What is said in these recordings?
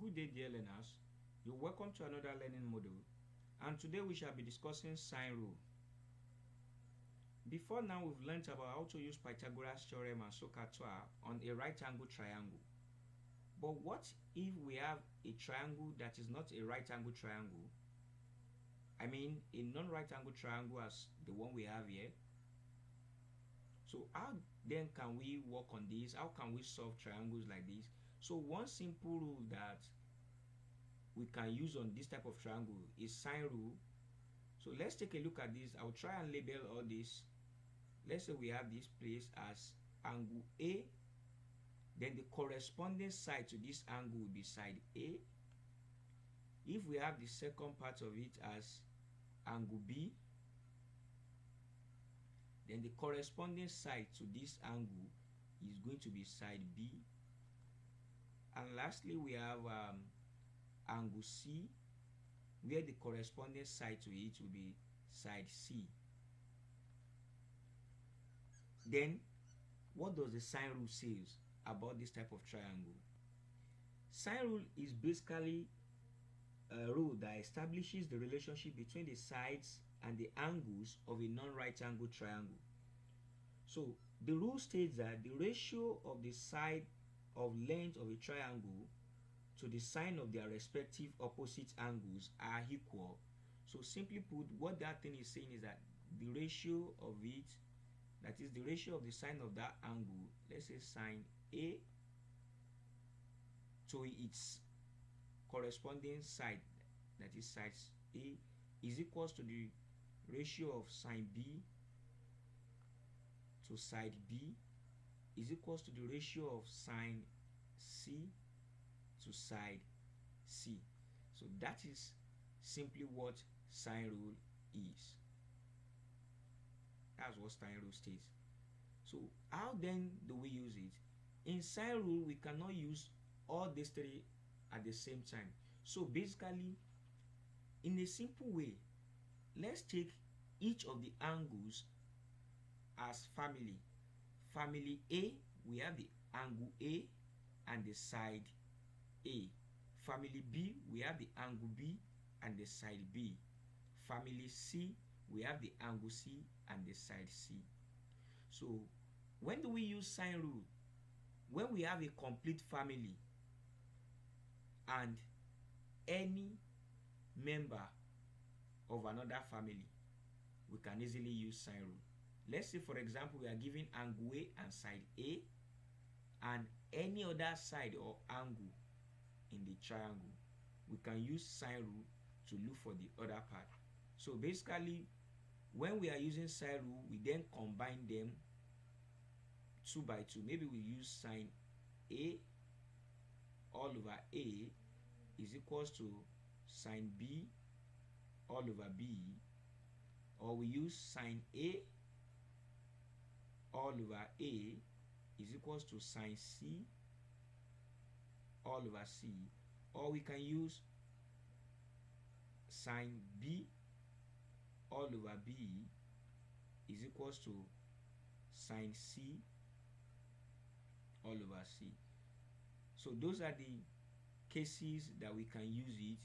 Good day, dear learners. You're welcome to another learning module, and today we shall be discussing sine rule. Before now, we've learned about how to use Pythagoras theorem and SOHCAHTOA on a right angle triangle. But what if we have a triangle that is not a right angle triangle? I mean a non-right angle triangle as the one we have here. So how then can we work on this? How can we solve triangles like this? So one simple rule that we can use on this type of triangle is sine rule. So let's take a look at this. I'll try and label all this. Let's say we have this place as angle A, then the corresponding side to this angle will be side A. If we have the second part of it as angle B, then the corresponding side to this angle is going to be side B. And lastly, we have angle C, where the corresponding side to it will be side C. Then, what does the sine rule say about this type of triangle? Sine rule is basically a rule that establishes the relationship between the sides and the angles of a non-right angle triangle. So, the rule states that the ratio of the side of length of a triangle to the sine of their respective opposite angles are equal. So simply put, what that thing is saying is that the ratio of it, that is the ratio of the sine of that angle, let's say sine A, to its corresponding side, that is side A, is equals to the ratio of sine B to side B, is equals to the ratio of sine C to side C. So that is simply what sine rule is. That's what sine rule states. So how then do we use it? In sine rule, we cannot use all these three at the same time. So basically, in a simple way, let's take each of the angles as family. Family A, we have the angle A and the side A. Family B, we have the angle B and the side B. Family C, we have the angle C and the side C. So when do we use sine rule? When we have a complete family and any member of another family, we can easily use sine rule. Let's say, for example, we are given angle A and side A and any other side or angle in the triangle, we can use sine rule to look for the other part. So basically, when we are using sine rule, we then combine them 2 by 2. Maybe we use sine A all over A is equals to sine B all over B, or we use sine A all over A is equals to sine C all over C, or we can use sine B all over B is equals to sine C all over C. So those are the cases that we can use it.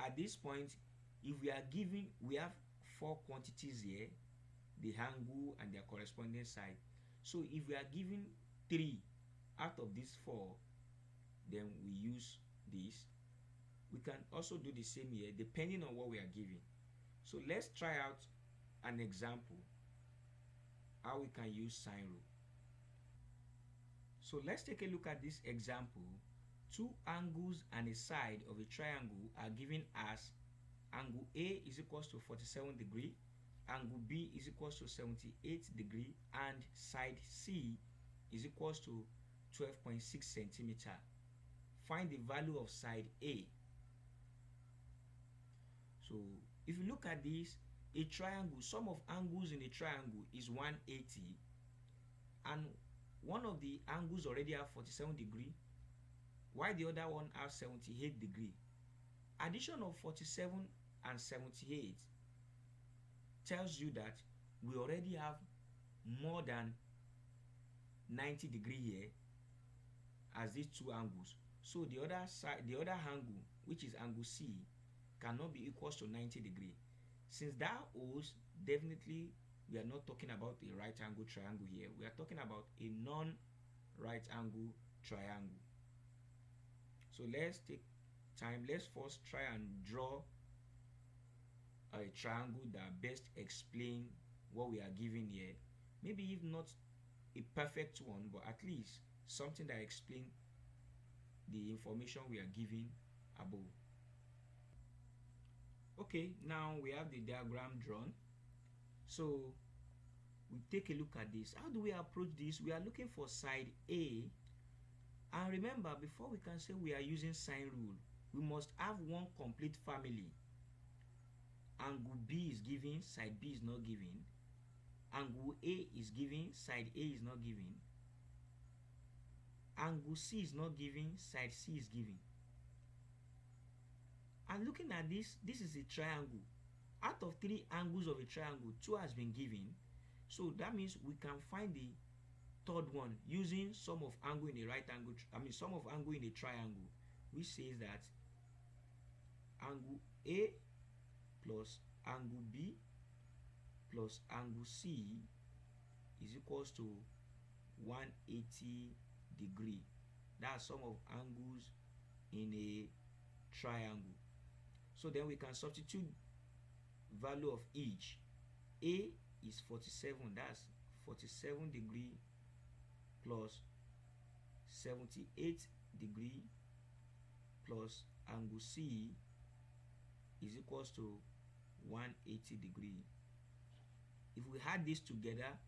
At this point, if we are given, we have 4 quantities here, the angle and their corresponding side. So if we are given 3 out of these 4, then we use this. We can also do the same here depending on what we are given. So let's try out an example how we can use sine rule. So let's take a look at this example. 2 angles and a side of a triangle are given as angle A is equals to 47 degree, angle B is equals to 78 degree, and side C is equals to 12.6 centimeter. Find the value of side A. So if you look at this, a triangle, sum of angles in a triangle is 180, and one of the angles already have 47 degree, while the other one has 78 degree. Addition of 47 and 78 tells you that we already have more than 90 degree here as these 2 angles. So the other side, the other angle, which is angle C, cannot be equals to 90 degree. Since that holds, definitely we are not talking about a right angle triangle here. We are talking about a non-right angle triangle. So let's take time. Let's first try and draw a triangle that best explain what we are given here. Maybe if not a perfect one, but at least something that explains the information we are given above. Okay, now we have the diagram drawn. So we take a look at this. How do we approach this? We are looking for side A, and remember, before we can say we are using sine rule, we must have one complete family. Angle B is given, side B is not given. Angle A is given, side A is not given. Angle C is not given, side C is given. And looking at this, this is a triangle. Out of 3 angles of a triangle, 2 has been given. So that means we can find the third one using sum of angle in a right angle, sum of angle in a triangle, which says that angle A plus angle B plus angle C is equals to 180 degree. That's sum of angles in a triangle. So then we can substitute value of each. A is 47, that's 47 degree plus 78 degree plus angle C is equals to 180 degree. If we add this together,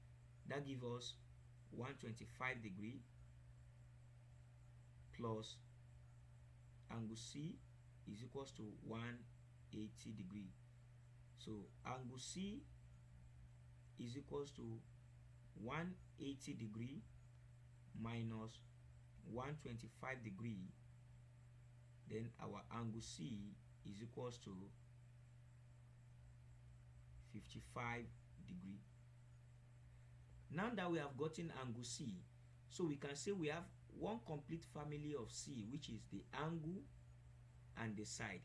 that gives us 125 degree plus angle C is equals to 180 degree. So angle C is equals to 180 degree minus 125 degree. Then our angle C is equals to 55 degree. Now that we have gotten angle C, so we can say we have one complete family of C, which is the angle and the side.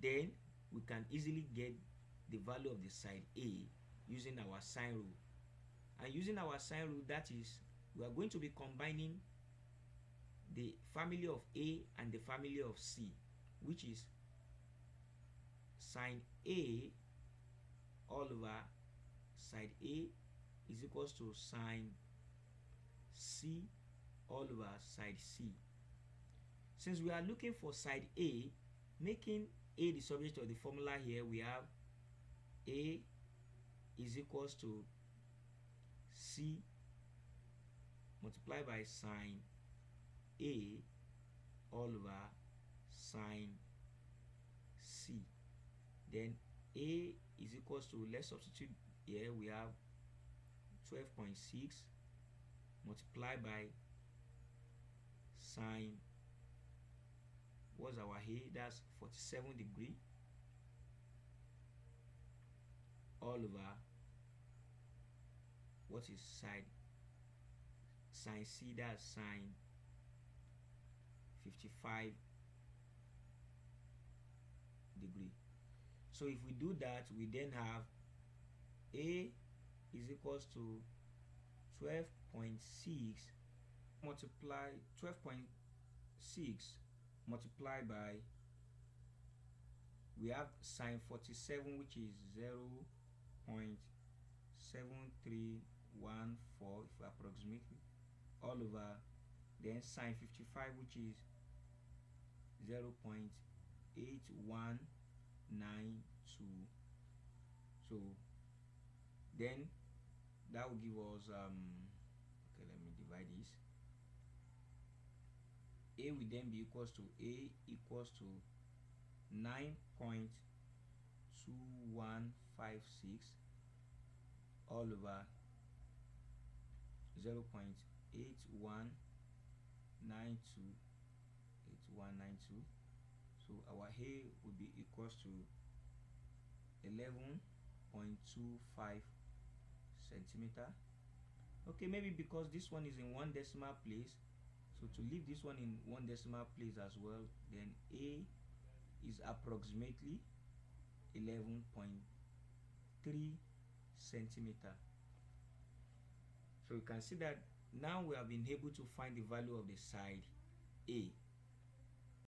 Then we can easily get the value of the side A using our sine rule. And using our sine rule, that is, we are going to be combining the family of A and the family of C, which is sine A all over side A is equals to sine C all over side C. Since we are looking for side A, making A the subject of the formula here, we have A is equals to C multiplied by sine A all over sine C. Then A is equals to, let's substitute here, we have 12.6 multiplied by sine, what's our A? That's 47 degree all over what is sine C, that's sine 55 degree. So if we do that, we then have A is equals to 12.6 multiply 12.6 multiplied by, we have sine 47, which is 0.7314 if we approximate it, all over, then sine 55, which is 0.8192. So then that will give us okay, let me divide this. A will then be equals to A equals to 9.2156 all over 0.8192. So our A will be equals to 11.25 centimeter. Okay, maybe because this one is in 1 decimal place, so So to leave this one in one decimal place as well, then A is approximately 11.3 centimeter. So you can see that now we have been able to find the value of the side A.